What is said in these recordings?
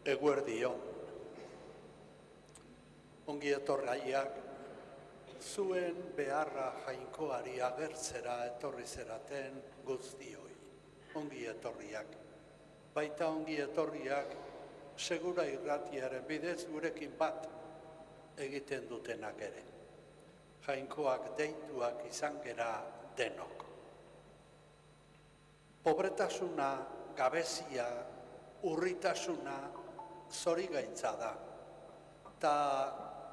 Eguerdion. Ongi etorraiak zuen beharra jainkoari agertzera etorri zeraten guztioi. Ongi etorriak. Baita ongi etorriak Segura Irratiaren bidez gurekin bat egiten dutenak ere. Jainkoak deituak izan gera denok. Pobretasuna, gabezia, urritasuna zorigaitza da. Ta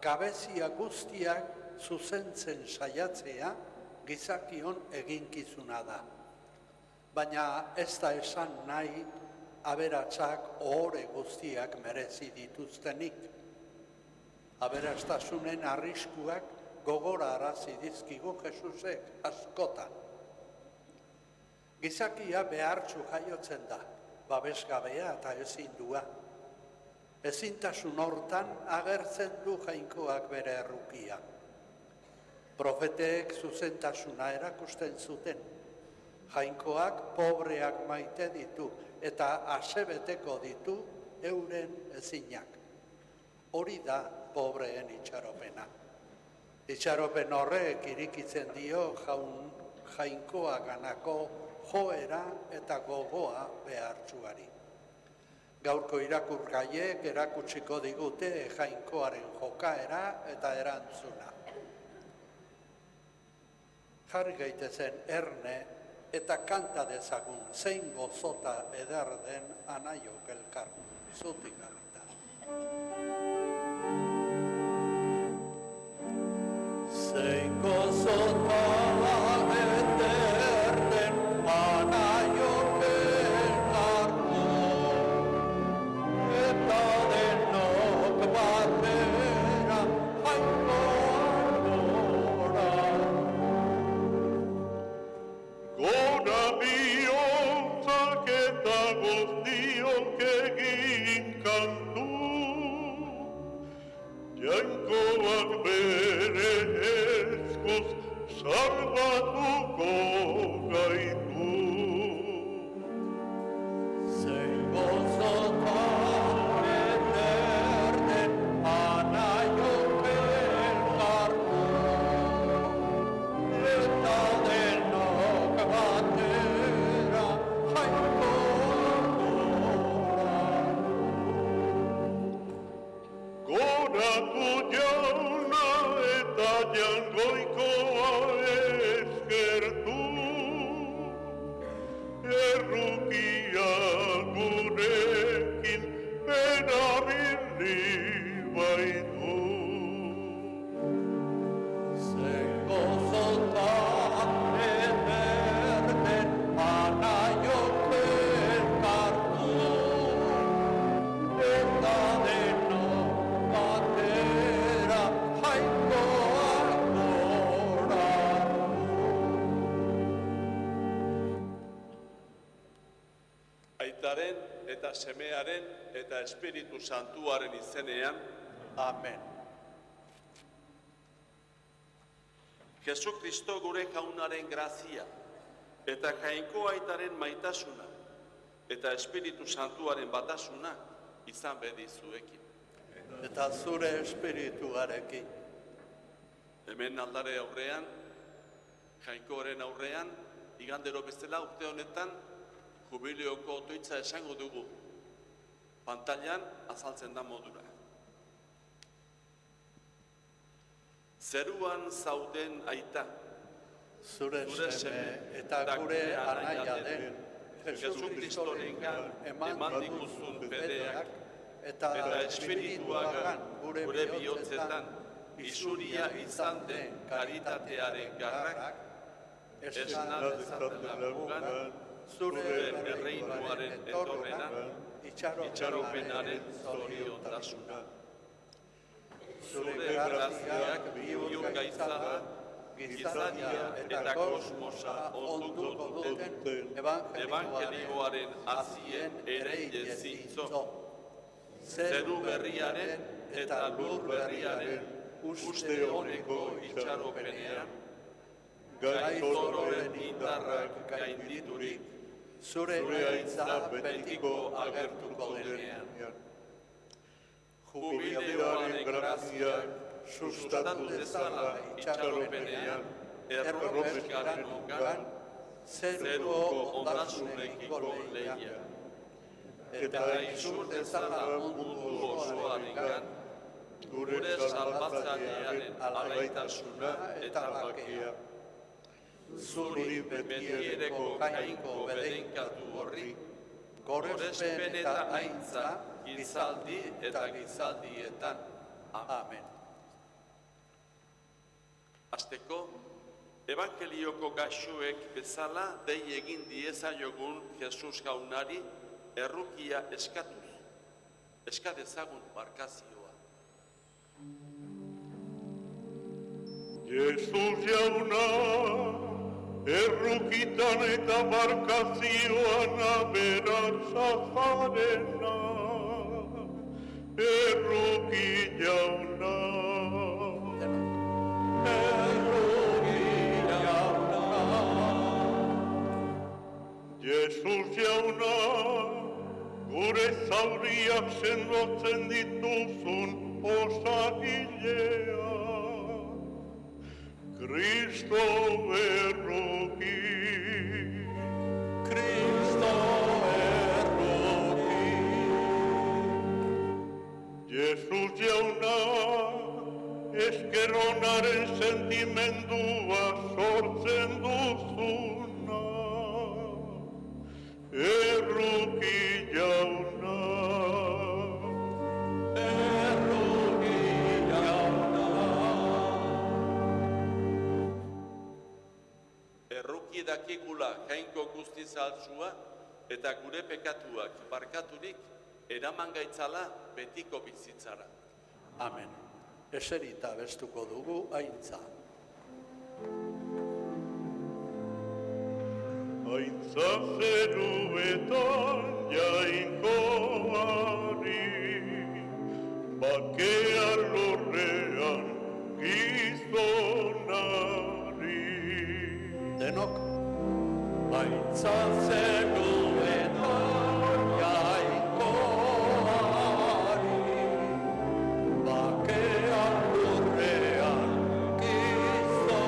gabezia guztiak zuzentzen saiatzea gizakion eginkizuna da. Baina ez da esan nahi aberatsak ohore guztiak merezi dituztenik. Aberastasunen arriskuak gogorarazi dizkigu Jesusek askotan. Gizakia behartsu jaiotzen da, babesgabea eta ezindua. Ezintasun hortan agertzen du jainkoak bere errukia. Profeteek zuzentasuna erakusten zuten. Jainkoak pobreak maite ditu eta asebeteko ditu euren ezinak. Hori da pobreen itxaropena. Itxaropen horrek irikitzen dio jainkoaganako joera eta gogoa behartsuari. Gaurko irakurgaiek erakutsiko digute jainkoaren jokaera eta erantzuna. Jarri gaitezen erne eta kanta dezagun zein gozota eder den Anaiok elkartu, zutik garrita. Zein gozota eder den Anaiok elkartu, eta denok batera jainkoak Gora bihotsak eta guztiok egin kantu, jainkoak bere eskuz salbatuko gaitu. Zein gozota eder den Anaiok elkartu, eta denok batera jainkoak Goratu jauna eta jangoikoa eskertu, errukia gurekin erabili baitu. Zein gozota eder den Anaiok elkartu, eta denok batera jainkoak goratu. Aitaren eta semearen eta Espiritu Santuaren izenean, Amen. Jesukristo gure jaunaren grazia eta jainko aitaren maitasuna eta Espiritu Santuaren batasuna izan bedi zuekin. Eta zure espirituarekin. Hemen aldare aurrean, jainkoaren aurrean, igandero bezala urte honetan, jubileoko otoitza esango dugu. Pantailan azaltzen da modura. Zeruan zauden aita, Zure seme eta gure anaia den Jesukristorengan eman diguzun bedeak eta espirituagan gure bihotzetan isuria izan den karitatearen garrak esna dezaten lagugan zure erreinuaren etorrena itxaropenaren zoriontasuna. Zure graziak bihur gaitza da, gizaria eta kosmosa onduko duten evangelioaren azien ereide zintzo. Zeru berriaren eta lur berriaren uste honeko itxaropenean, gaizororen indarrak gainditurik, zure aitza betiko agertuko denean. jubileoaren graziak sustatu dezala itxaropenean, errobeskaren ongan, zeruko ondasunekiko lehia. Eta izur dezala mundu osoarengan, gure salbatzailearen alaitasuna eta bakea. Zuri betiereko jainko bedenkatu horri, gorespen eta aintza, gizaldi eta gizaldietan. Amen. Hasteko, Evangelioko gaxoek bezala dei egin diezaiogun Jesus jaunari errukia eskatuz. Eskadezagun barkazioa. Jesus jauna, errukitan eta barkazioan aberatza zarena. Erruki jauna, Jesus jauna, gure zauriak sendotzen dituzun osagilea. Kristo erruki, Kristo erruki. Jesus jauna, esker onaren sentimendua sortzen duzuna. Erruki jauna, erruki jauna. Erruki dakigula jainko guztiz altzua eta gure pekatuak barkaturik eraman gaitzala betiko bizitzara. Amen. Eserita bestuko dugu aintza. Aintza zeruetan jainkoari, bakea lurrean gizonari. Denok, aintza zeruetan jainkoari, bakea lurrean gizonari.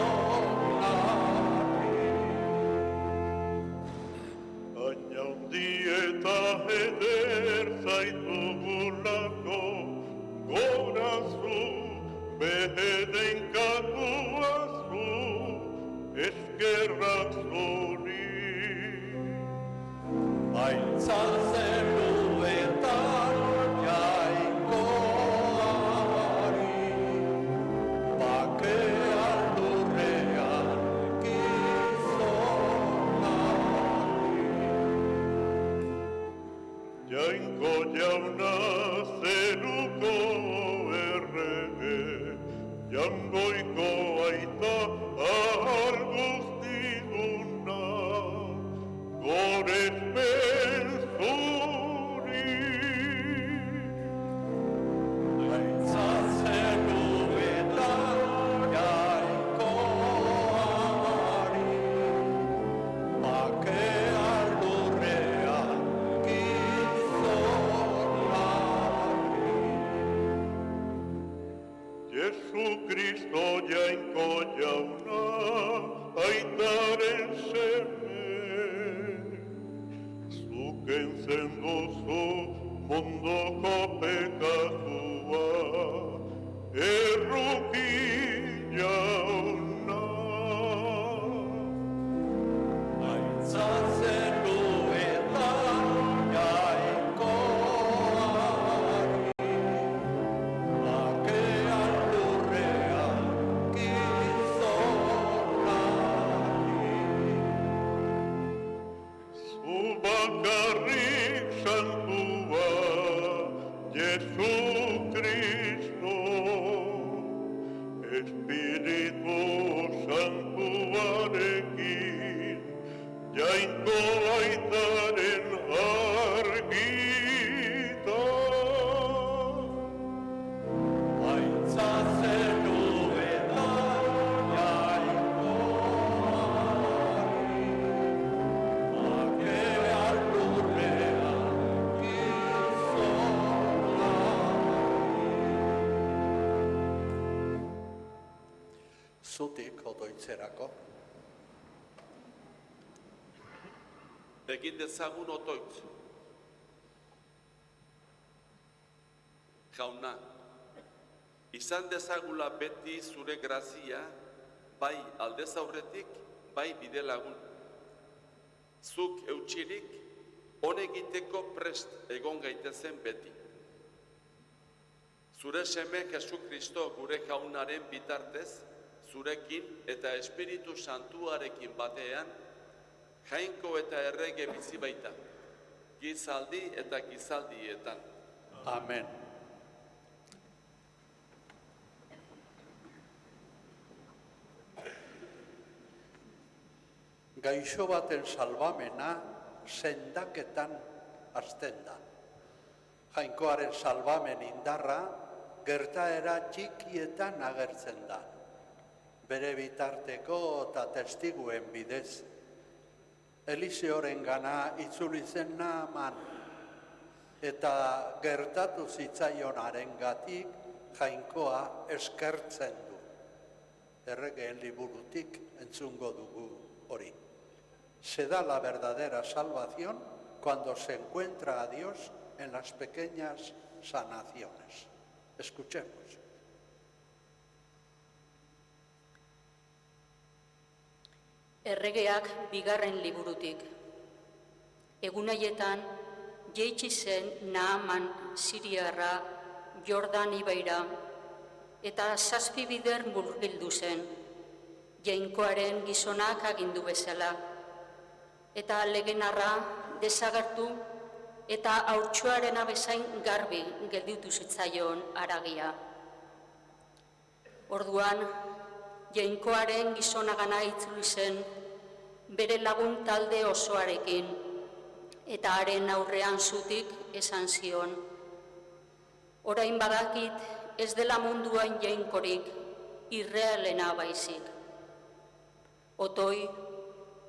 Ainaundi eta eder zaitugulako, gorazu, behedenkatuazu, eskerrak zuri. Aintza zeruetan jainkoari, bakea lurrean gizonari. Jainko jauna zeruko errege, jangoiko aita ahal guztiduna, gorespen zuri. Aintza zeruetan jainkoari, bakea lurrean gizonari. Jesu Kristo jainko jauna, aitaren seme, zukentzen duzu mundoko pekatua, erruki jauna. Aintza zeruetan jainkoari, bakea lurrean gizonari. Zu bakarrik santua, Jesu Kristo, Espiritu Santuarekin, jainko aitaren argita. Aintza zeruetan jainkoari, bakea lurrean gizonari. zutik otoitzerako. Egin dezagun otoitz. Jauna, izan dezagula beti zure grazia, bai aldez aurretik, bai bide lagun. Zuk eutxirik, honegiteko prest egon gaitezen beti. Zure seme Jesu Kristo gure jaunaren bitartez, zurekin eta Espiritu Santuarekin batean, jainko eta errege bizi baita, gizaldi eta gizaldietan. Amen. Gaixo baten salbamena sendaketan hasten da. Jainkoaren salbamen indarra gertaera txikietan agertzen da. Bere bitarteko eta testiguen bidez. Eliseoren gana itzuli zen Naaman eta gertatu zitzaionaren gatik jainkoa eskertzen du. Erregeen liburutik entzungo dugu hori. Se da la verdadera salvación cuando se encuentra a Dios en las pequeñas sanaciones. Escuchemos. Erregeak bigarren liburutik. Egun haietan, jaitsi zen Naaman Siriarra Jordan ibaira, eta 7 bider murgildu zen, jainkoaren gizonak agindu bezala, eta legenarra desagertu eta haurtxoaren abezain garbi gelditu zitzaion haragia. Orduan, jainkoaren gizonagana itzuli zen bere lagun talde osoarekin, eta haren aurrean zutik esan zion: orain badakit ez dela munduan jainkorik, irrealena baizik. Otoi,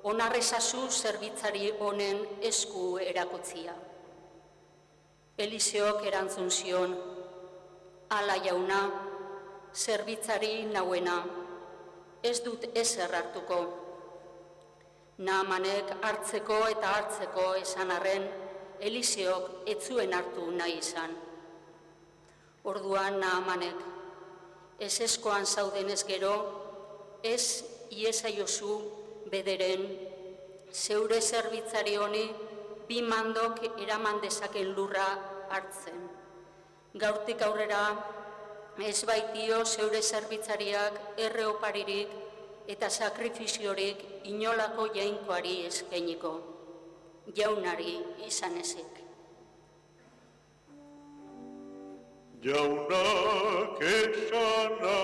onarrezazu zerbitzari honen esku erakotzia. Eliseok erantzun zion: ala jauna, zerbitzari nauena, ez dut ezer hartuko. Naamanek hartzeko eta hartzeko esan arren, Eliseok ez zuen hartu nahi izan. Orduan Naamanek, ezeskoan zaudenez gero, ez iezaiozu bederen, zeure zerbitzari honi 2 mandok eraman dezaken lurra hartzen. Gaurtik aurrera, ez baitio zeure zerbitzariak erre oparirik eta sakrifiziorik inolako jainkoari eskainiko, jaunari izan ezik. Jaunak esana,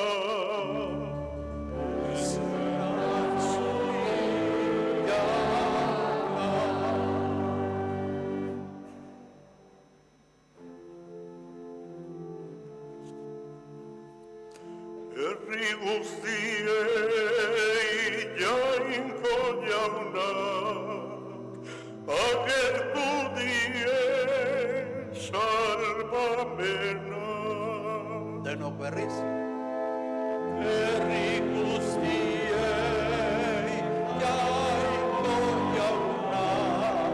herri guztiei jainko jaunak agertu die salbamena. Denok berriz. Herri guztiei jainko jaunak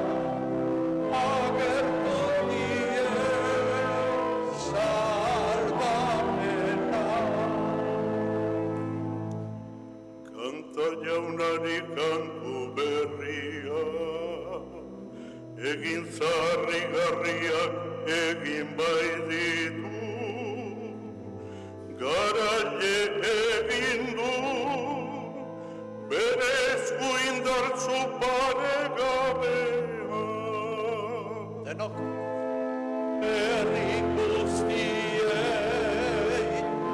agertu die salbamena. Kanta jaunari kantu berria, egin zarrigarriak egin bai ditu, garaile egin du, bere esku indartsu paregabea. Denok. Herri guztiei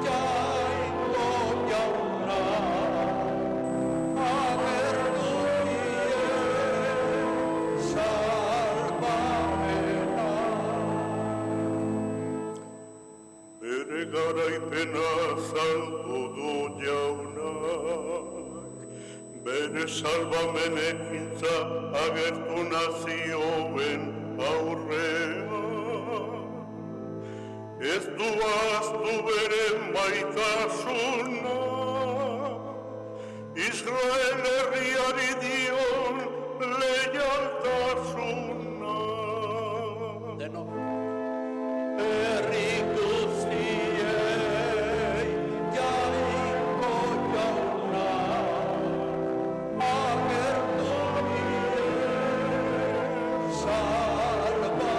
jainko jaunak agertu die salbamena. Bere garaipena saldu du jaunak, bere salbamen ekintza agertu nazioen aurrean. Ez du ahaztu bere maitasuna, Israel herriari dion leialtasuna. Denok. Herri guztiei jainko jauna, agertu die salbamena.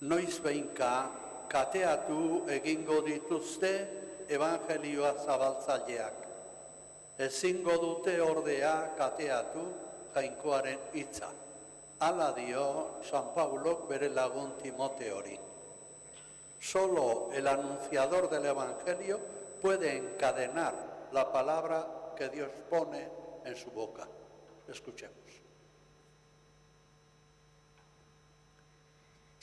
Noiz behinka kateatu egingo dituzte evangelioa zabaltzaileak. Ezingo dute ordea kateatu jainkoaren hitza. Hala dio San Paulok bere lagun Timoteori. Solo el anunciador del Evangelio puede encadenar la palabra que Dios pone en su boca. Escuchemos.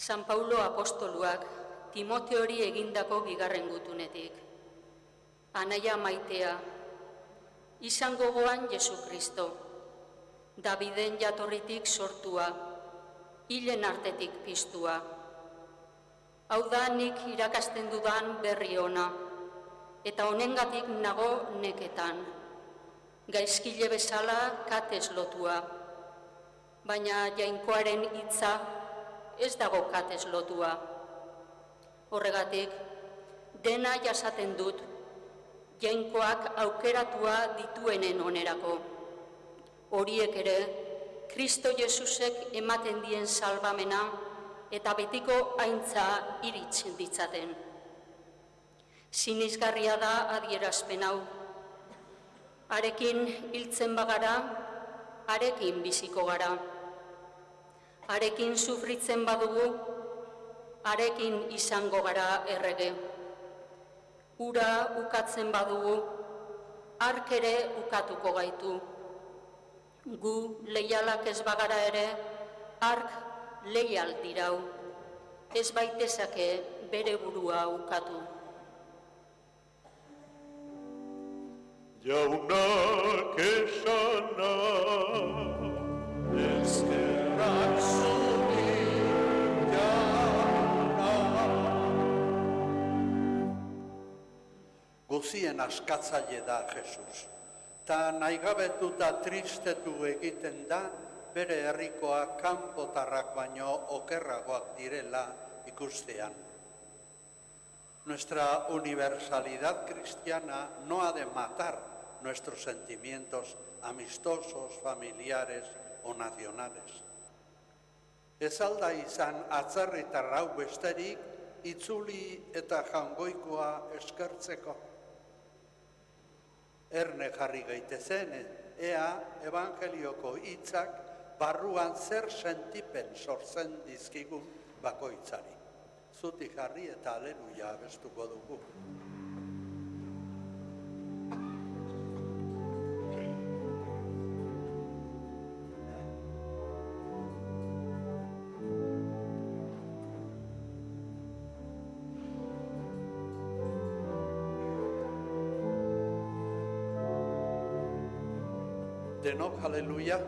San Paulo apostoluak Timoteori egindako bigarren gutunetik. Anaia maitea, izan gogoan Jesu Kristo, Daviden jatorritik sortua, hilen artetik piztua. Hau da nik irakasten dudan berri ona, eta honengatik nago neketan. Gaizkile bezala katez lotua, baina jainkoaren hitza ez dago katez lotua. Horregatik, dena jasaten dut, jainkoak aukeratua dituenen onerako. Horiek ere, Kristo Jesusek ematen dien salbamena eta betiko aintza iritz ditzaten. Sinisgarria da adierazpen hau. Harekin hiltzen bagara, harekin biziko gara. Harekin sufritzen badugu, harekin izango gara errege. Ura ukatzen badugu, hark ere ukatuko gaitu. Gu leialak ez bagara ere, hark leial dirau. Ez baitezake bere burua ukatu. Jaunak esana, Eskerrak zuri jauna. Guzien askatzaile da Jesus. Ta nahigabetu eta tristetu egiten da bere herrikoak kanpotarrak baino okerragoak direla ikustean. Nuestra universalidad cristiana no ha de matar nuestros sentimientos amistosos, familiares o nacionales. Ez alda izan atzerritar hau besterik itzuli eta jangoikoa eskertzeko. Erne jarri gaitezen, ea evangelioko hitzak barruan zer sentipen sortzen dizkigun bakoitzari. Zutik jarri eta aleluia abestuko dugu. Denok, aleluia.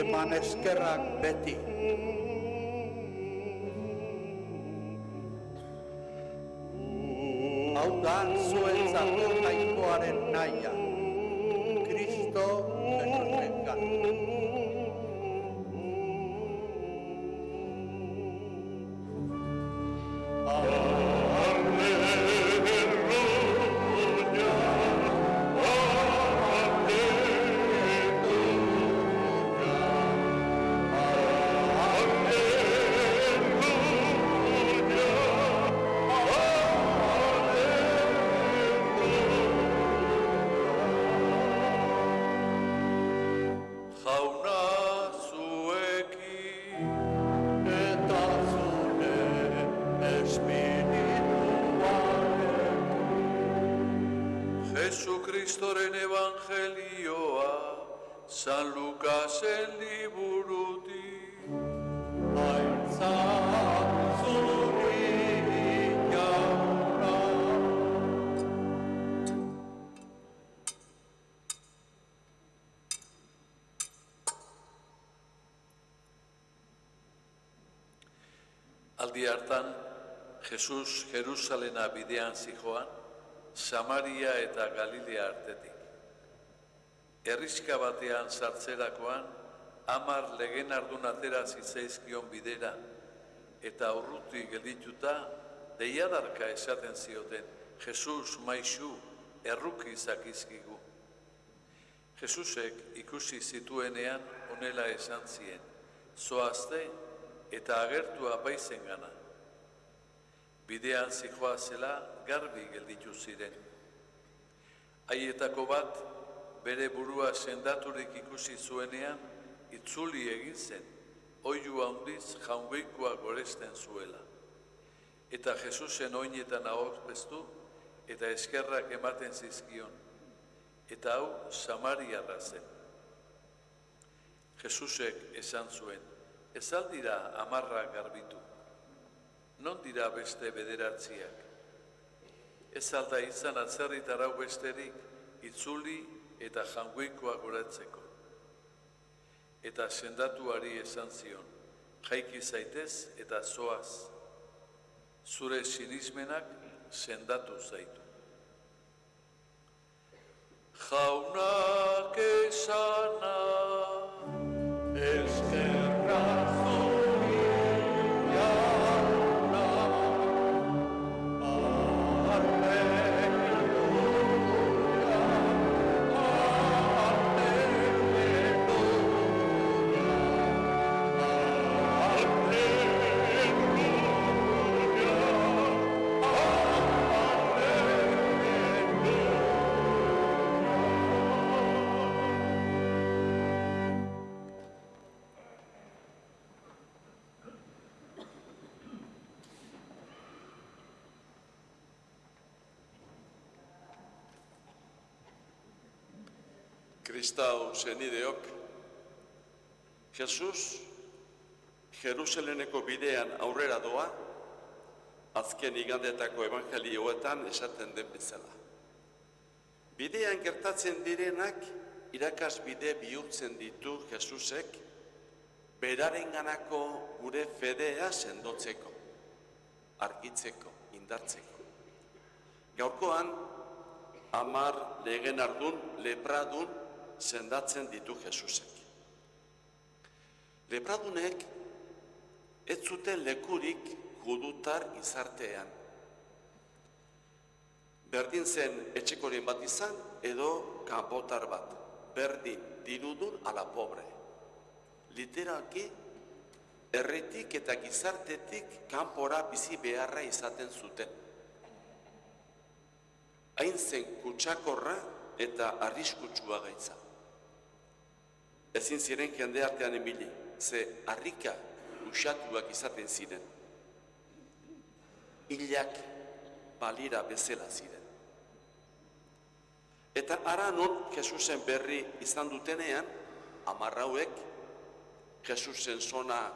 Eman eskerrak beti. Hau da zuentzako jainkoaren nahia, Kristo Jesusengan. Kristoren evangelioa, San Lukasen liburutik. Aintza zuri jauna. Aldi hartan, Jesus Jerusalena bidean zijoan, Samaria eta Galilea artetik. Herriska batean sartzerakoan, 10 legenardun atera zitzaizkion bidera, eta urruti geldituta, deiadarka esaten zioten, Jesus maisu, erruki zakizkigu. Jesusek ikusi zituenean honela esan zien, zoazte eta agertu apaizen gana. Bidean zijoa zela garbi gelditu ziren. Haietako bat, bere burua sendaturik ikusi zuenean, itzuli egin zen, oihu handiz jaungoikoa goresten zuela. Eta Jesusen oinetan aurkeztu eta eskerrak ematen zizkion. Eta hau Samariarra zen. Jesusek esan zuen, ez aldira 10 garbitu. Non dira beste 9? Ez alda izan atzerritarau besterik, itzuli eta jaungoikoa goratzeko. Eta sendatuari esan zion, jaiki zaitez eta zoaz. Zure sinismenak sendatu zaitu. Jaunak esana, Eskerra zuri jauna. Kristau senideok, Jesus Jerusaleneko bidean aurrera doa, azken igandetako evangelioetan esaten den bezala. Bidean gertatzen direnak irakasbide bihurtzen ditu Jesusek, berarenganako gure fedea sendotzeko, argitzeko, indartzeko. Gaurkoan, 10 legenardun, lepradun sendatzen ditu Jesusek. Lepradunek ez zuten lekurik judutar gizartean. Berdin zen etxekoren bat izan edo kanpotar bat. Berdin, dirudun ala pobre. Literalki, herritik eta gizartetik kanpora bizi beharra izaten zuten. Hain zen kutsakorra eta arriskutsua gaitza. Ezin ziren jende artean emili, ze harrika usatuak izaten ziren. Hilak balira bezala ziren. Eta ara non Jesusen berri izan dutenean, 10 hauek, Jesusen zona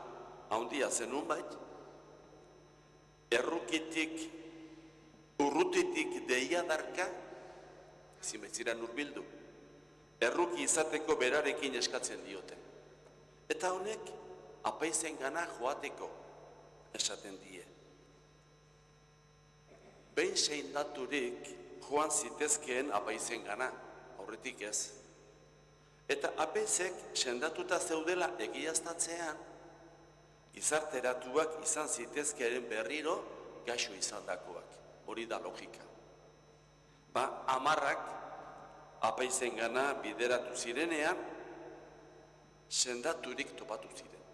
handia zenun bait, urrutitik deiadarka, zimetziran urbildu, erruki izateko berarekin eskatzen diote. Eta honek, apaizen gana joateko esaten die. Behin seindaturik joan zitezkeen apaizen gana, aurretik ez. Eta apaizek sendatuta zeudela egiaztatzean, gizarteratuak izan zitezkearen berriro gaixo izandakoak. Hori da logika. 10 apaizen gana bideratu zirenean, sendaturik topatu ziren.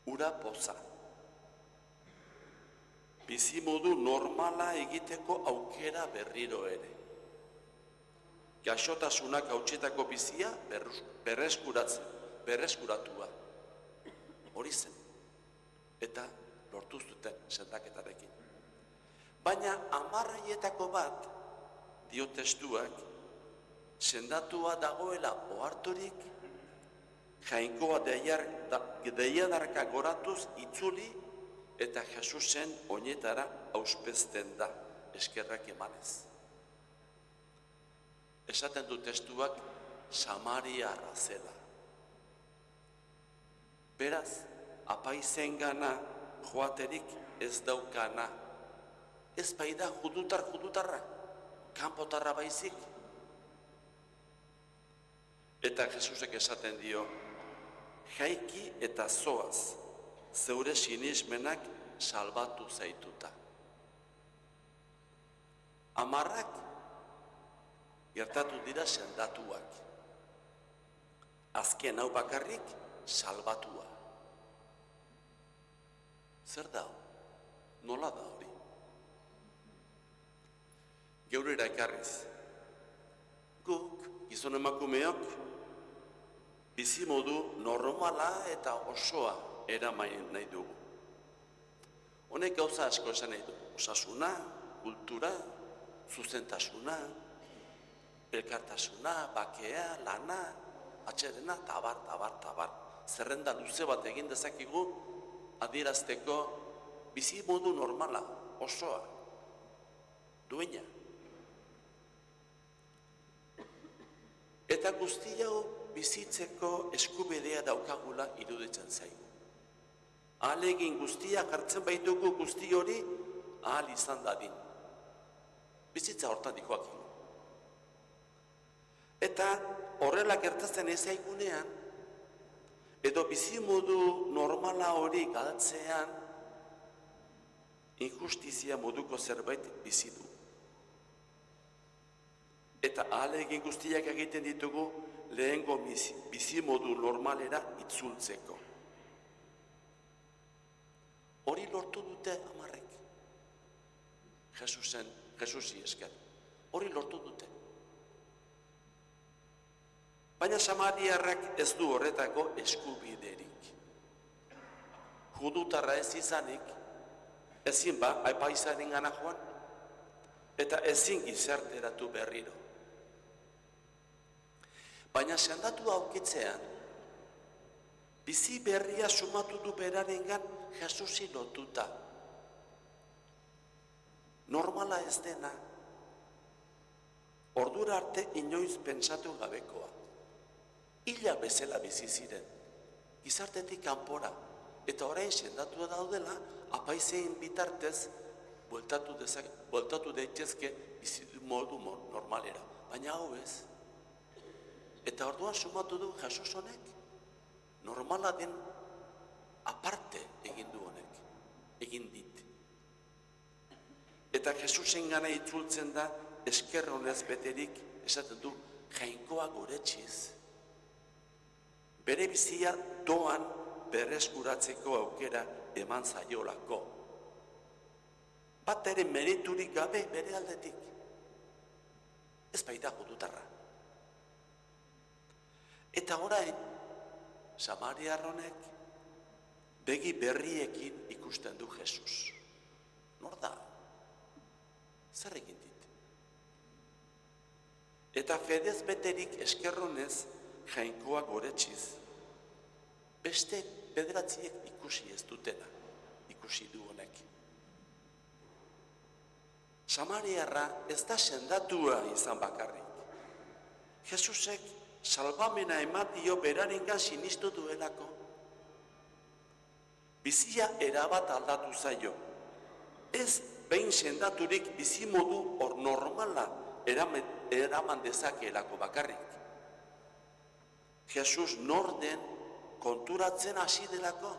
Ura poza. Bizimodu normala egiteko aukera berriro ere. Gaixotasunak hautsetako bizia berreskuratua. Hori zen. Eta lortu zuten sendaketarekin. Baina 10 haietako bat, dio testuak, sendatua dagoela oharturik, Jainkoa deiadarka goratuz itzuli eta Jesusen oinetara auspezten da, eskerrak emanez. Esaten du testuak Samariarra zela. Beraz, apaizengana joaterik ez daukana. Ez bai da judutarra, kanpotarra baizik. Eta Jesusek esaten dio, jaiki eta zoaz, zeure sinismenak salbatu zaituta. Amarrak gertatu dira sendatuak. Azken hau bakarrik salbatua. Zer da? Nola da hori? Geurera ekarriz. Guk, gizon emakumeok, bizimodu normala eta osoa eramain nahi dugu. Honek gauza asko esan nahi dugu. Osasuna, kultura, zuzentasuna, elkartasuna, bakea, lana, atxedena, tabar. Zerrenda luze bat egin dezakigu adierazteko bizimodu normala, osoa, duena. Eta guzti hau bizitzeko eskubidea daukagula iruditzen zaigu. Ahalegin guztiak hartzen baitugu guzti hori ahal izan dadin. Bizitza hortatikoak. Eta horrela gertatzen ez zaigunean, edo bizimodu normala hori galtzean, injustizia moduko zerbait bizi du. Eta ahalegin guztiak egiten ditugu lehengo bizimodu normalera itzultzeko. Hori lortu dute amarrek. Jesusi esker. Hori lortu dute. Baina Samariarrak ez du horretako eskubiderik. Judutarra ez izanik, ezin apaizaren gana joan, eta ezin gizarteratu berriro. Baina sendatu aukitzean, bizi berria sumatu du berarengan Jesusi lotuta. Normala ez dena, ordura arte inoiz pentsatu gabekoa. Hila bezala bizi ziren, gizartetik kanpora, eta orain sendatua daudela, apaizein bitartez, bueltatu daitezke bizi modu normalera. Baina hau ez. Eta orduan sumatu du Jesus honek, normala den aparte egin du honek, egin dit. Eta Jesusen gana itzultzen da, esker honez beterik, esaten du, jainkoa goretxiz. Bere bizia doan berreskuratzeko aukera eman zaiolako. Bat ere meriturik gabe bere aldetik. Ez baita judutarra. Eta orain, Samariarronek begi berriekin ikusten du Jesus. Nor da? Zer egin dit? Eta fedez beterik eskerronez jainkoa goretxiz. Beste bederatziek ikusi ez dutena, ikusi du honek. Samariarra ez da sendatua izan bakarrik. Jesusek salbamena ematio berarengan sinistu duelako. Bizia erabat aldatu zaio. Ez behin sendaturik bizimodu hor normala eraman dezakeelako bakarrik. Jesus norden konturatzen hasi delako.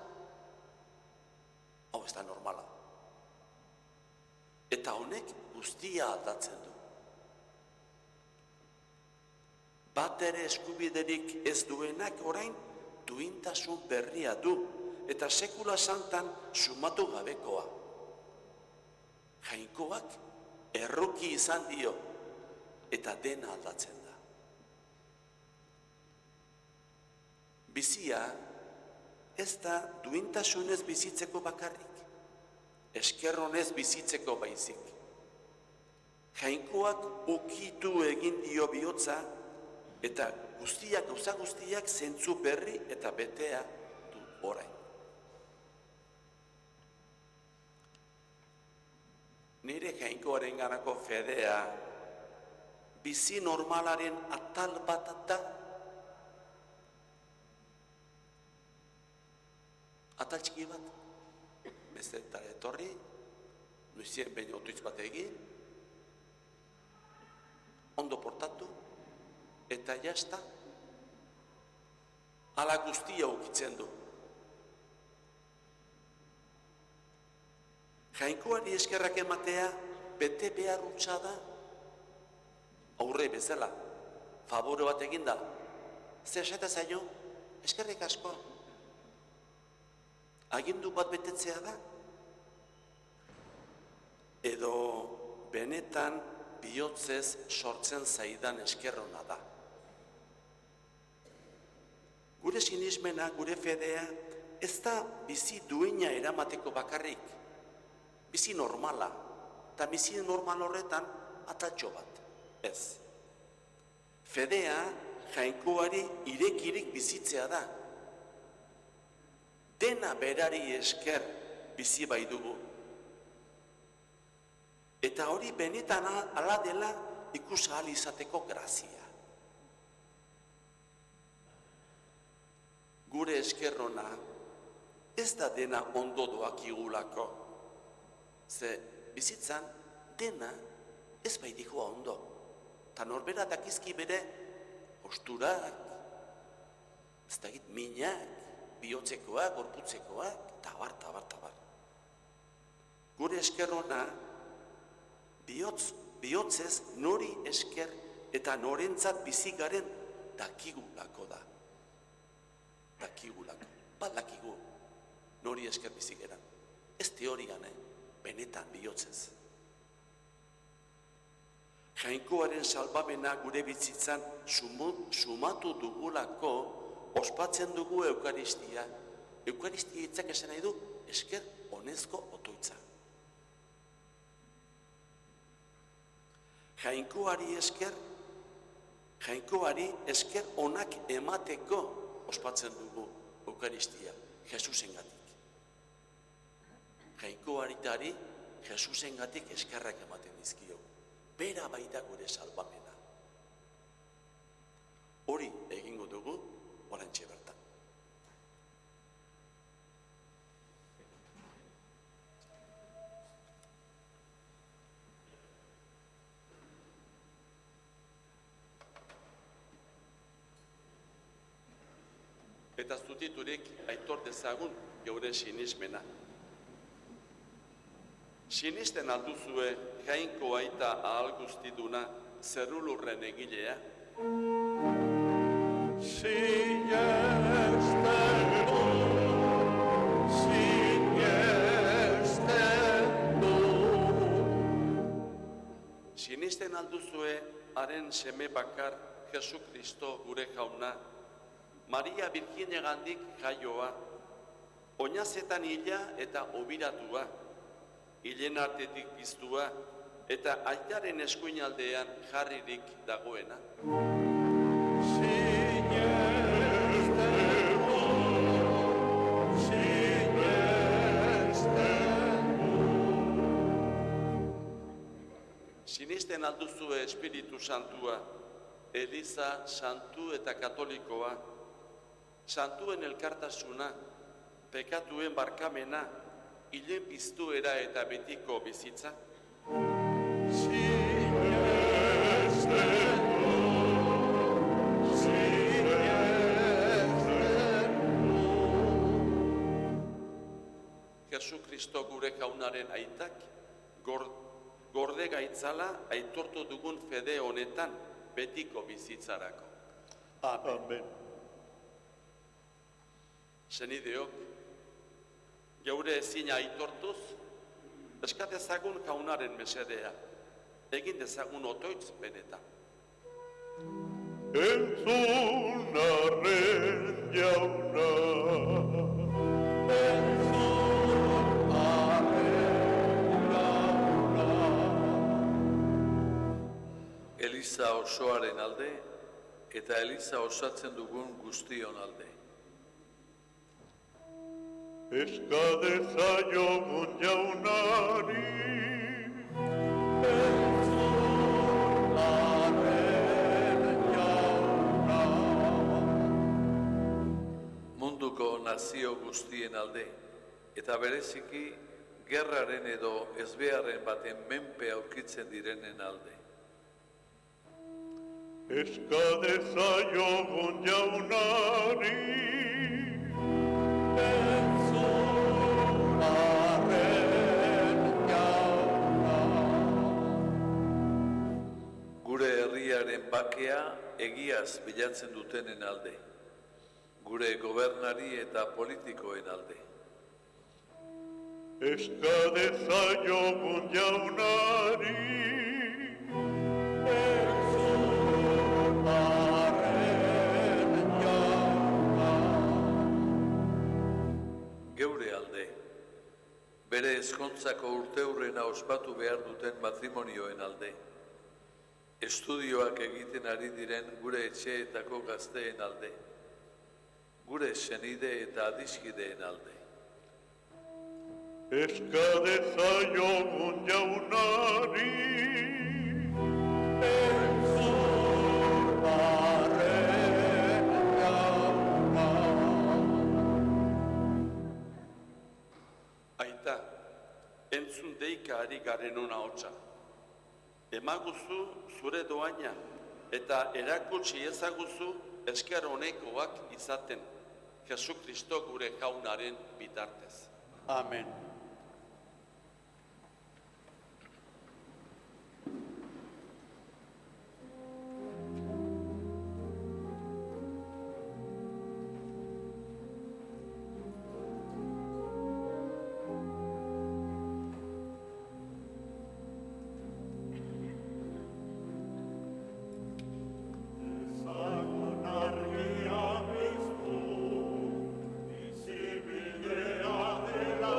Hau ez da normala. Eta honek guztia aldatzen du. Bat ere eskubiderik ez duenak orain duintasun berria du eta sekula santan sumatu gabekoa. Jainkoak erruki izan dio eta dena aldatzen da. Bizia ez da duintasunez bizitzeko bakarrik, eskerronez bizitzeko baizik. Jainkoak ukitu egin dio bihotza, eta gauza guztiak zentzu berri eta betea du orain. Nire jainkoaren ganako fedea, bizi normalaren atal bat da. Atal txiki bat, bezetara etorri, nuizien behin otuitz bat egin, ondo portatu, eta jazta, ala guztia ukitzen du. Jainkoari eskerrak ematea, bete behar utza da, aurre bezala, favore bat eginda, zer esata zaino, eskerrik asko, agindu bat betetzea da, edo benetan bihotzez sortzen zaidan eskerrona da. Gure sinismena, gure fedea, ez da bizi duina eramateko bakarrik, bizi normala, eta bizi normal horretan atatxo bat, ez. Fedea jainkoari irekirik bizitzea da. Dena berari esker bizi bai dugu. Eta hori benetan ala dela ikus ahal izateko grazia. Gure eskerrona ez da dena ondo doakigulako. Ze bizitzan dena ez bai dikoa ondo. Ta norbera dakizki bere osturak, ez dakit minak, bihotzekoak, gorputzekoak, tabar. Gure eskerrona, bihotzez nori esker eta norentzat bizigaren dakigulako da. Dakigulako, badakigu nori esker bizigeran. Ez teorian, benetan bihotzez. Jainkoaren salbamena gure bizitzan sumatu dugulako ospatzen dugu Eukaristia. Eukaristia hitzak esan nahi du esker honezko otoitza. Jainkoari esker onak emateko ospatzen dugu Eukaristia, Jesusengatik. Jainkoaritari Jesusengatik eskerrak ematen dizkio. Bera baita gure salbamena. Hori egingo dugu orantxe bertan. Eta zutiturik aitor dezagun geure sinismena. Sinisten alduzue jainko aita ahal guztiduna zerrulurren egilea? Sinisten alduzue haren seme bakar Jesu Kristo gure jauna, Maria Birginegandik jaioa, oinazetan hila eta obiratua, hilen artetik piztua eta aitaren eskuinaldean jarririk dagoena. Sinisten alduzue Espiritu Santua, Eliza santu eta katolikoa, santuen elkartasuna, pekatuen barkamena, hilen piztuera eta betiko bizitza. Jesu Kristo gure jaunaren aitak, gorde gaitzala aitortu dugun fede honetan betiko bizitzarako. Amen. Senideok, geure ezina aitortuz, eskat ezagun jaunaren mesedea, egin dezagun otoitz benetan. Entzunarren jauna, Eliza osoaren alde eta Eliza osatzen dugun guztion alde. Eska dezaiogun jaunari, Munduko nazio guztien alde eta bereziki gerraren edo ezbeharren baten menpe aurkitzen direnen alde. eska dezaiogun jaunari, Gure herriaren bakea egiaz bilatzen dutenen alde. Gure gobernari eta politikoen alde. eska dezaiogun jaunari, Geure alde, bere ezkontzako urteurrena ospatu behar duten matrimonioen alde. Estudioak egiten ari diren gure etxeetako gazteen alde. Gure senide eta adiskideen alde. eska dezaiogun jaunari, Aita, entzun deika ari garen ona hotza. Emaguzu zure doaina eta erakutsi ezaguzu esker honekoak izaten, Jesu Kristo gure jaunaren bitartez. Amen. argia biztu, bizibidea dela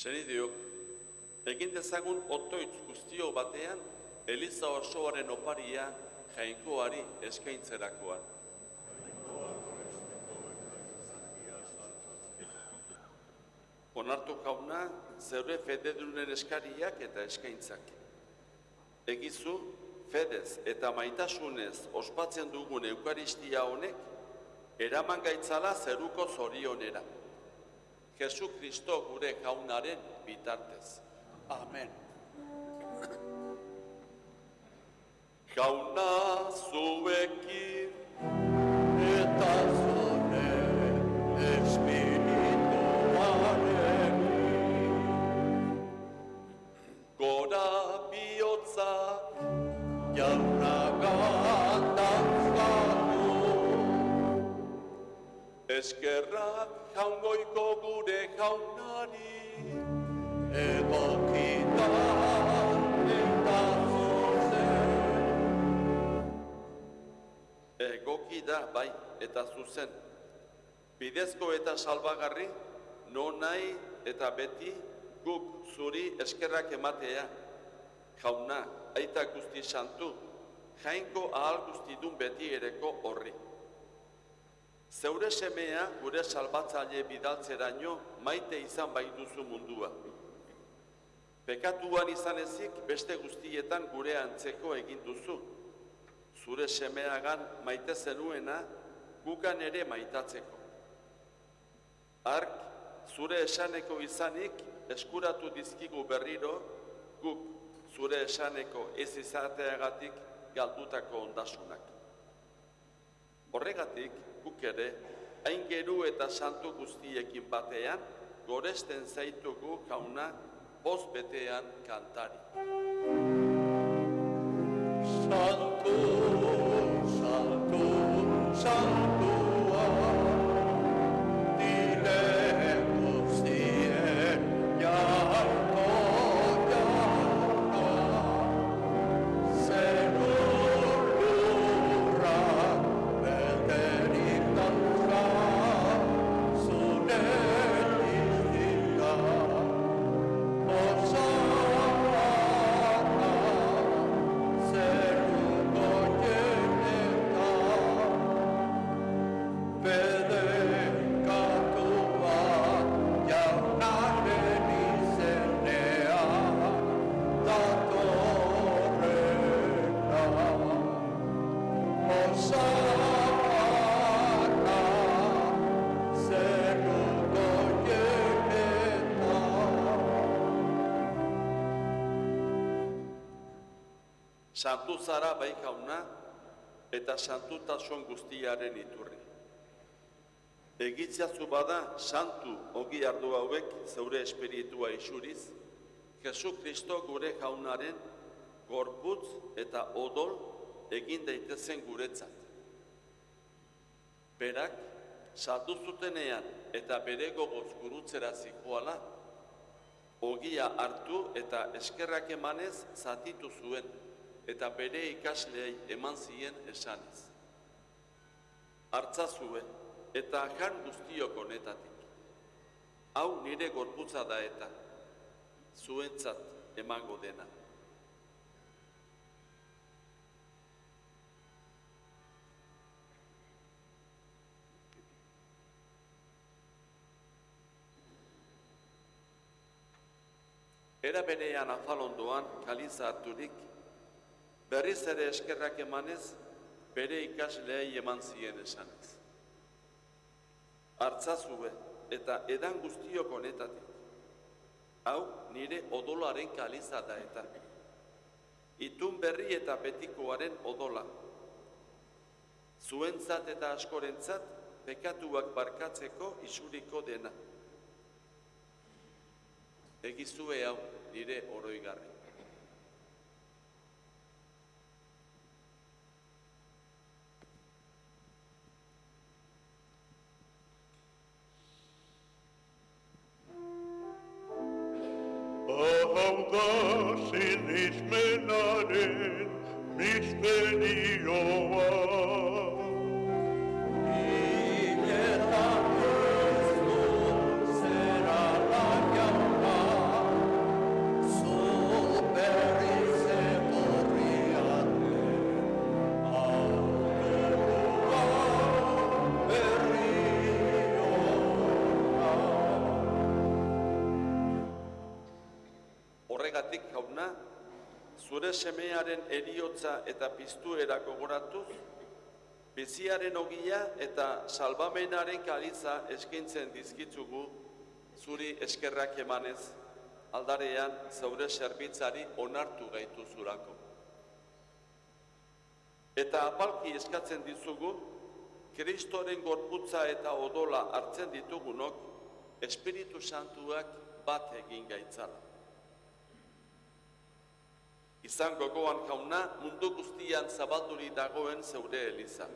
Senideok, egin dezagun otoitz guztio batean Eliza osoaren oparia Jainkoari eskaintzerakoan. Onartu jauna, zeure fededunen eskariak eta eskaintzak. Egizu, fedez eta maitasunez ospatzen dugun eukaristia honek, eraman gaitzala zeruko zorionera. Jesu Kristo gure jaunaren bitartez. Amen. Jauna zuekin Eta zure espirituarekin gora bihotzak jauna gandantzatu eskerrak jaungoiko gure jaunari egokitan eta zuzen. Egoki da, bai, eta zuzen. Bidezko eta salbagarri, non nahi eta beti guk zuri eskerrak ematea. Jauna, aita guzti santu, jainko ahal guztidun beti ereko horri. Zeure semea gure salbatzaile bidaltzeraino maite izan baituzu mundua. Pekatuan izan ezik beste guztietan gure antzeko egin duzu. Zure semeagan maite zenuena gukan ere maitatzeko. Ark, zure esaneko izanik eskuratu dizkigu berriro, guk zure esaneko ez izateagatik galdutako ondasunak. Horregatik, guk ere, hain geru eta santu guztiekin batean, goresten zaitugu jauna, boz betean kantari. Santu, santu, santua, dire guztien jainko jauna, zerur lurrak beterik dantza, zure iztika, Osana, zeruko jeneta, bedekatua jaunaren izenean datorrena. Osana, zeruko jeneta. Santu zara bai jauna eta santutasun guztiaren iturri. Egitzazu bada santu ogi ardu hauek zeure espiritua isuriz, Jesu Kristo gure jaunaren gorputz eta odol egin daitezen guretzat. Berak, saldu zutenean eta bere gogoz gurutzera zijoala, ogia hartu eta eskerrak emanez zatitu zuen, eta bere ikasleei eman zien esanez. Hartzazue eta jan guztiok honetatik. Hau nire gorputza da eta zuentzat emango dena. Era berean afalondoan kaliza harturik, berriz ere eskerrak emanez, bere ikasleei eman zien esanez. Hartzazue eta edan guztiok honetatik. Hau nire odolaren kaliza da eta. Itun berri eta betikoaren odola. Zuentzat eta askorentzat pekatuak barkatzeko isuriko dena. Egizue hau nire oroigarri. Hau da sinismenaren misterioa. Iletan ez du zerala jauna, Zergatik jauna, zure semearen eriotza eta piztuera gogoratuz, biziaren ogia eta salbamenaren kalitza eskaintzen dizkitzugu zuri eskerrak emanez, aldarean zeure zerbitzari onartu gaituzulako. Eta apalki eskatzen dizugu, Kristoren gorputza eta odola hartzen ditugunok, Espiritu Santuak bat egin gaitzala. Izan gogoan jauna, mundu guztian zabalduri dagoen zeure eliza.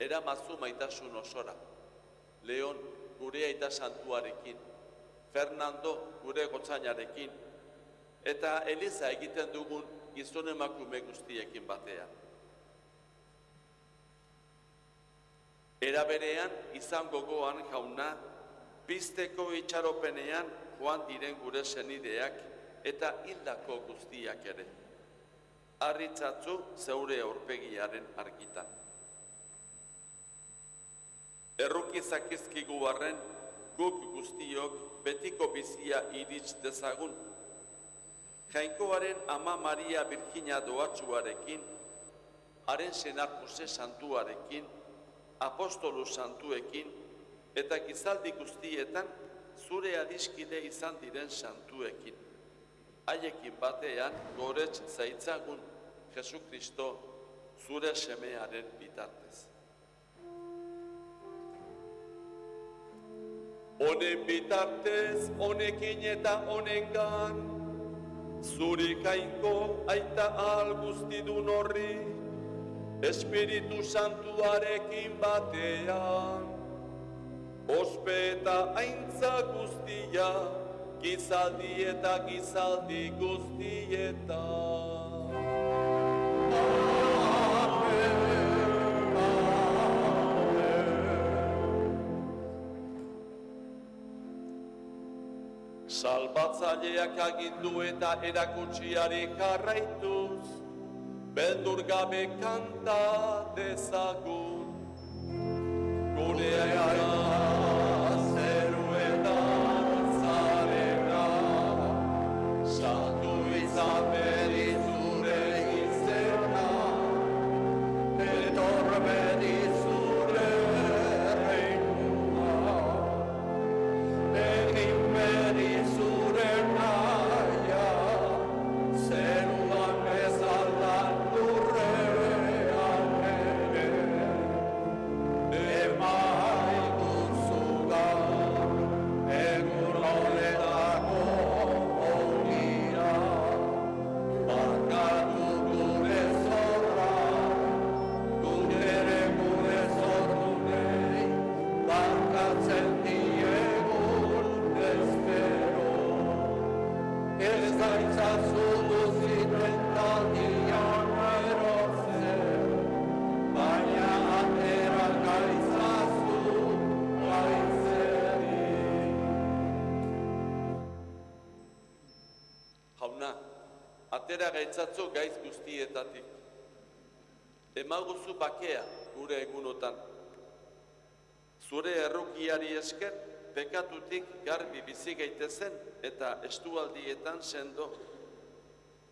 Eramazu maitasun osora. Leon gure aita santuarekin, Fernando gure gotzainarekin, eta eliza egiten dugun gizon emakume guztiekin batean. Era berean, izan gogoan jauna, pizteko itxaropenean joan diren gure senideak eta hildako guztiak ere. Harritzatzu zeure aurpegiaren argitan. Erruki zakizkigu arren, guk guztiok betiko bizia irits dezagun. Jainkoaren ama Maria Virginia doatsuarekin, haren senar Jose santuarekin, apostolu santuekin, eta gizaldi guztietan zure adiskide izan diren santuekin. Haiekin batean gorets zaitzagun Jesu Kristo zure semearen bitartez. Honen bitartez, honekin eta honengan, zuri jainko aita ahal guztidun horri, Espiritu Santuarekin batean, ospe eta aintza guztia, gizaldi eta gizaldi guztietan. Salbatzaileak agindu eta erakutsiari jarraituz, beldur gabe kanta dezagun. Gure aita zeruetan zarena, santu izan beri zure izena, etor beri zure reinua, egin beri zure naia, zeruan bezaldan lurrean ere, emaiguzu gaur, egun honetako ongira, barkatu gure zorra, gure zorrunei, barkatzen diegun espero. Ez gaitzazu duziren taldian erotzen, baina atera gaitzazu gaitzeri. Jauna, atera gaitzatzu gaitz guztietatik. Emaguzu bakea gure egunotan. Zure errukiari esker, pekatutik garbi bizi gaitezen eta estualdietan sendo.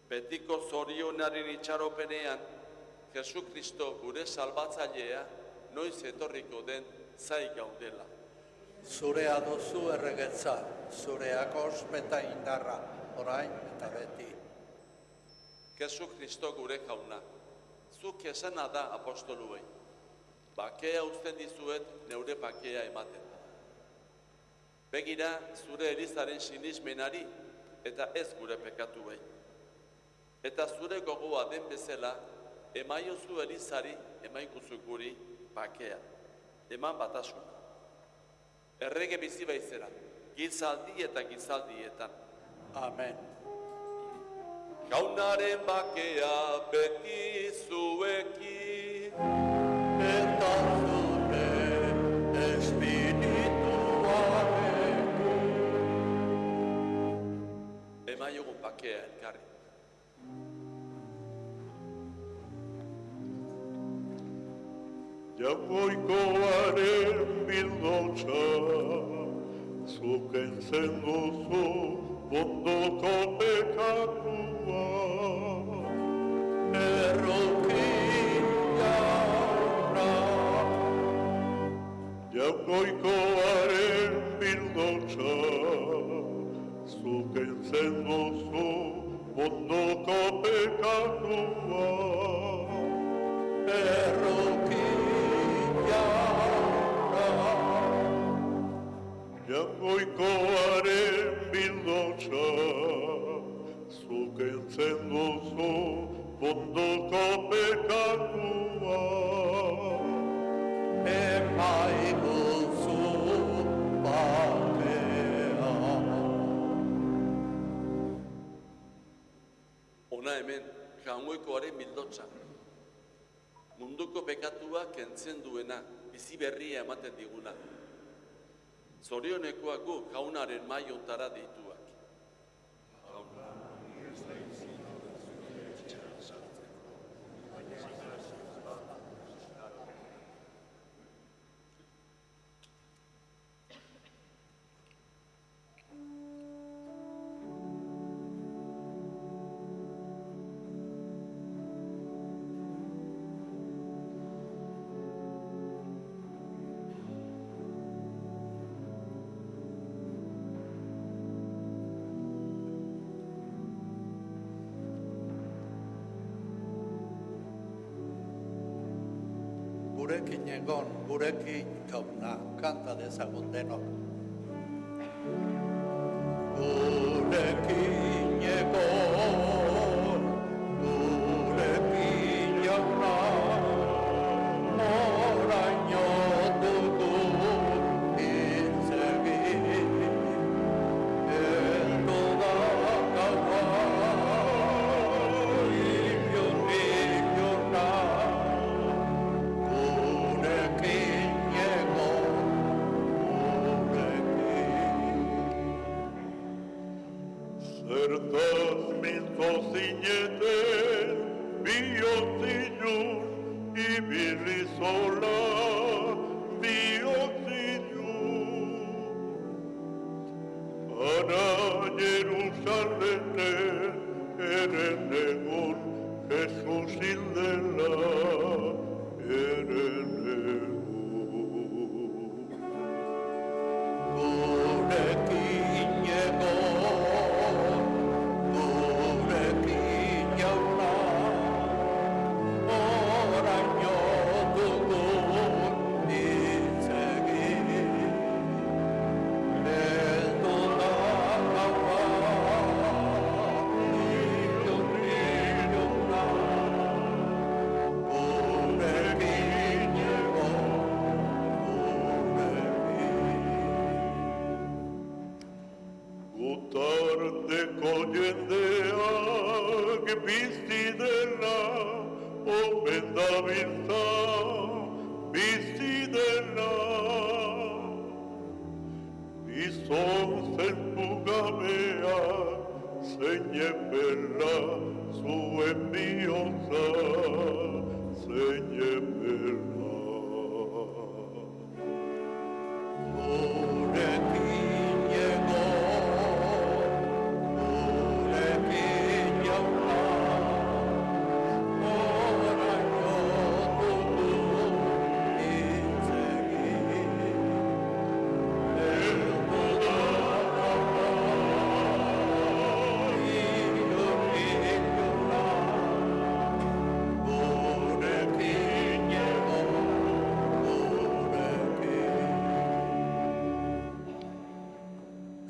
Betiko zorionaren itxaropenean, Jesu Kristo gure salbatzailea noiz etorriko den zai gaudela. Zurea duzu erregetza, zureak ospeta indarra, orain eta beti. Jesu Kristo gure jauna, zuk esana da apostoluei. Bakea uzten dizuet neure bakea ematen. Begira zure elizaren sinismenari eta ez gure pekatuei. Eta zure gogoa den bezala, emaiozu elizari, emaikuzu guri bakea. Eman batasuna. Errege bizi baizera, gizaldi eta gizaldietan. Amen. Jaunaren bakea beti zuekin, Eta zure espirituarekin. emaiogun bakea elkarri. Jagoikoaren bildotza, zuken zen duzu Munduko pekatua Errokin jauna Jaungoikoaren bildotxa Zuken zen duzu munduko pekatua Errokin jauna Jaungoikoaren bildotxa Zuken zen duzu munduko pekatua Emaiguzu bakea Ona hemen, jaungoikoaren bildotsa. Munduko pekatua kentzen duena, bizi berria ematen diguna. Zorionekoak gu jaunaren maiontara deituak. Gurekin egon, gurekin jauna, kanta dezagun denok. Gurekin egon, gurekin jauna, oraino dugu hitz egin. Heldu da gaua, iluna. Zertaz mintzo zineten bihotziluz ibili zola bihotziluz Ara Jerusalenen eren egun Jesus hildela eren egun Gurekin egon, gurekin jauna, oraino dugun hitz egin. Heldu da gaua, iluna. Gurekin egon, Gutardeko jendeak bizi dela, omen dabiltza bizi dela. Gizon zentu gabeak zein epela zuen bihotza zein epela. Gurekin egon, gurekin jauna, oraino dugun hitz egin. Heldu da gaua, iluna. Gurekin egon, gurekin.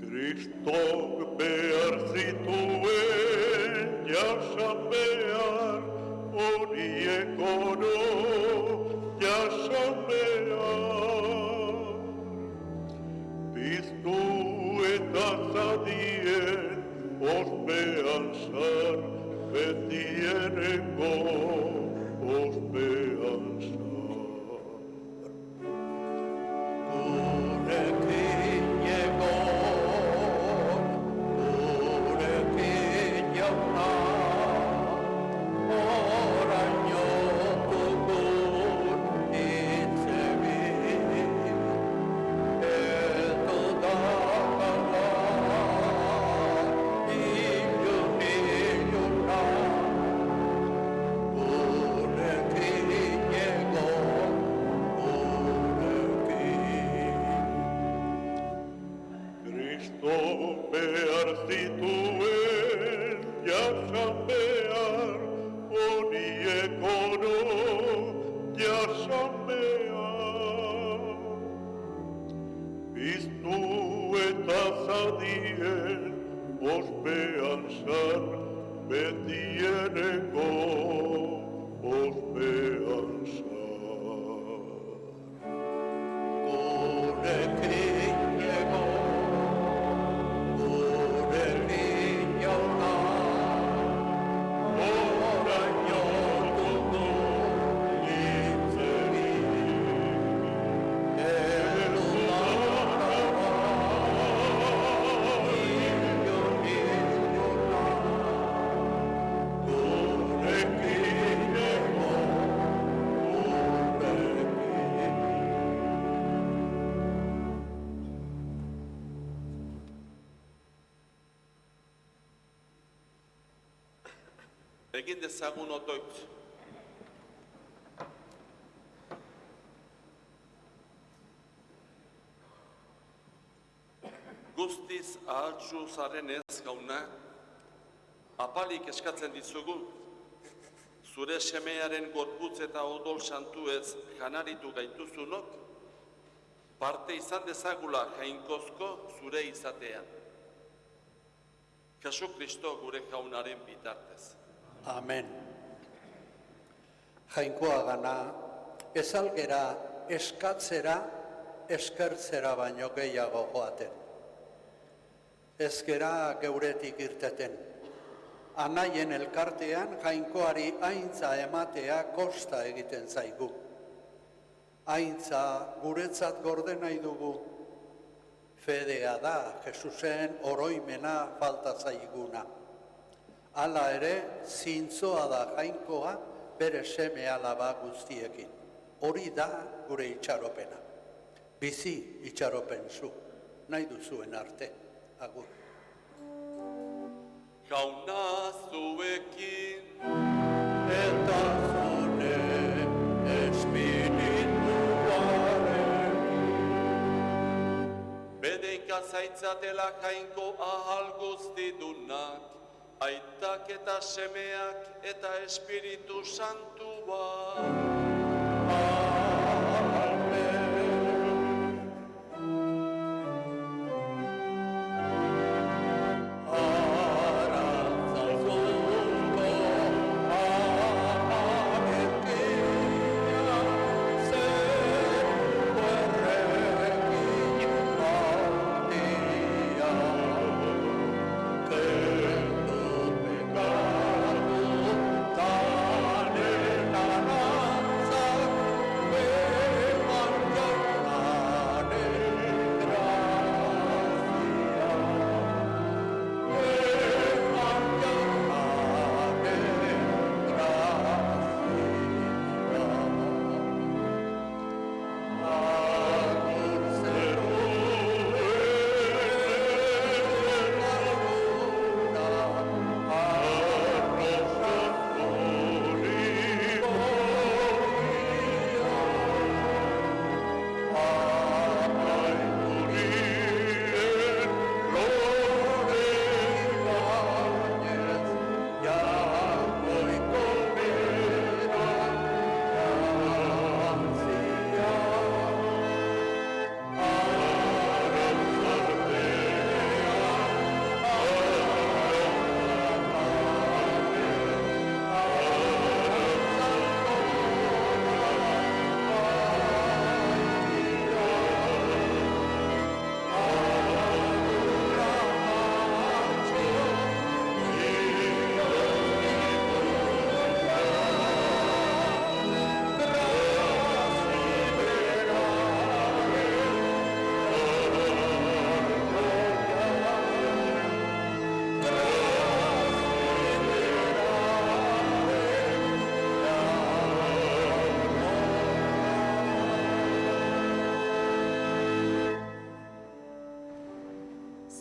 Kristok behar zituen jasan behar, horiek oro jasan behar. Piztu eta zadien ospean sar, betieneko ospean sar. Gurekin egon, gurekin jauna, oraino dugun hitz egin. Heldu da gaua, Egin dezagun otoitz. Guztiz ahaltsu zarenez, jauna, apalik eskatzen dizugu, zure semearen gorputz eta odol santu ez janaritu gaituzunok, parte izan dezagula jainkozko zure izatean. Jesu Kristo gure jaunaren bitartez. Amen. Jainkoa gana, ez algera eskatzera, eskertzera baino gehiago joaten. Ez gera geuretik irteten. Anaien elkartean jainkoari aintza ematea kosta egiten zaigu. Aintza guretzat gorde nahi dugu. Fedea da Jesusen oroimena falta zaiguna. Hala ere, zintzoa da jainkoa bere seme alaba guztiekin. Hori da gure itxaropena. Bizi itxaropen zu, nahi duzuen arte. Agur. Jauna zuekin, Eta zure espirituaren bedeinka zaitzatela jainko ahal guztidunak, aitak eta semeak eta Espiritu Santua.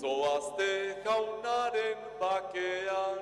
Zoazte jaunaren bakean,